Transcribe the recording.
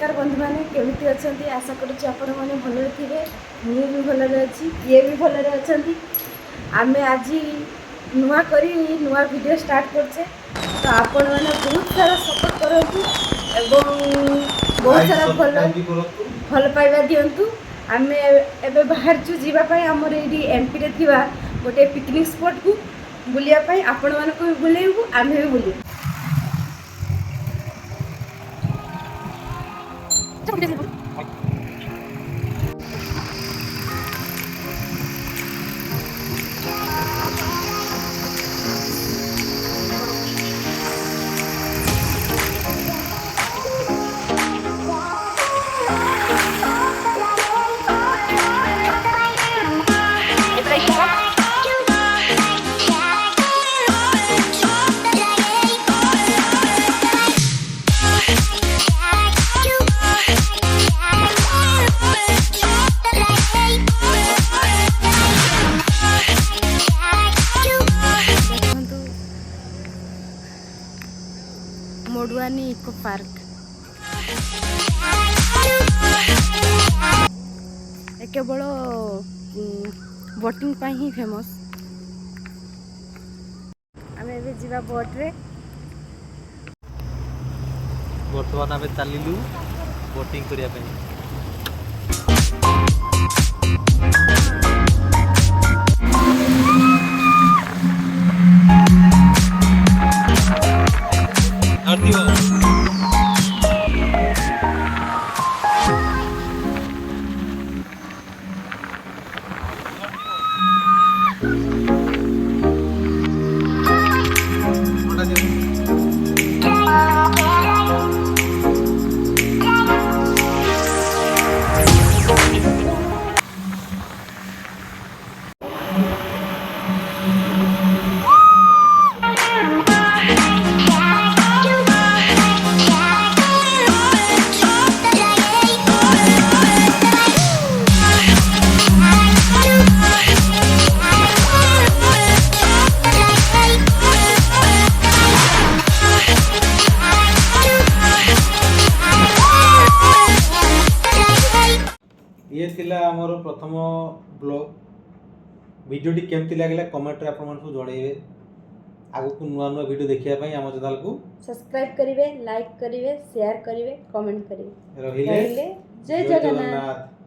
नमस्कार बंधु मैंने केमी अच्छा आशा करुच्ची आपण मैंने भल थे मुझे भी भलरे अच्छी ये भी भलरे अच्छा आम आज नुआ करी नुआ वीडियो स्टार्ट करचे तो आपण मैंने बहुत सारा सपोर्ट करूँ एवं बहुत सारा भल पाइबा दिंतु आम एवं बाहर जावाई आमर ये एमपी रे थिबा गोटे पिकनिक स्पॉट को बुलायापी आपण मानक भी बुलेबू आम भी बुलू मोडवानी इको पार्क केवल बोटिंग पाई ही फेमस आम ए जीवा बोट रे बर्तमान आम चलू बोटिंग करने ये थिला हमर प्रथम ब्लॉग वीडियोटी केमती लागला कमेंट रे आपन मन सब जणाइबे आगु को नुआ नुआ वीडियो देखिया पई हम चैनल को सब्सक्राइब करिवे लाइक करिवे शेयर करिवे कमेंट करिवे रहिले जय जगन्नाथ।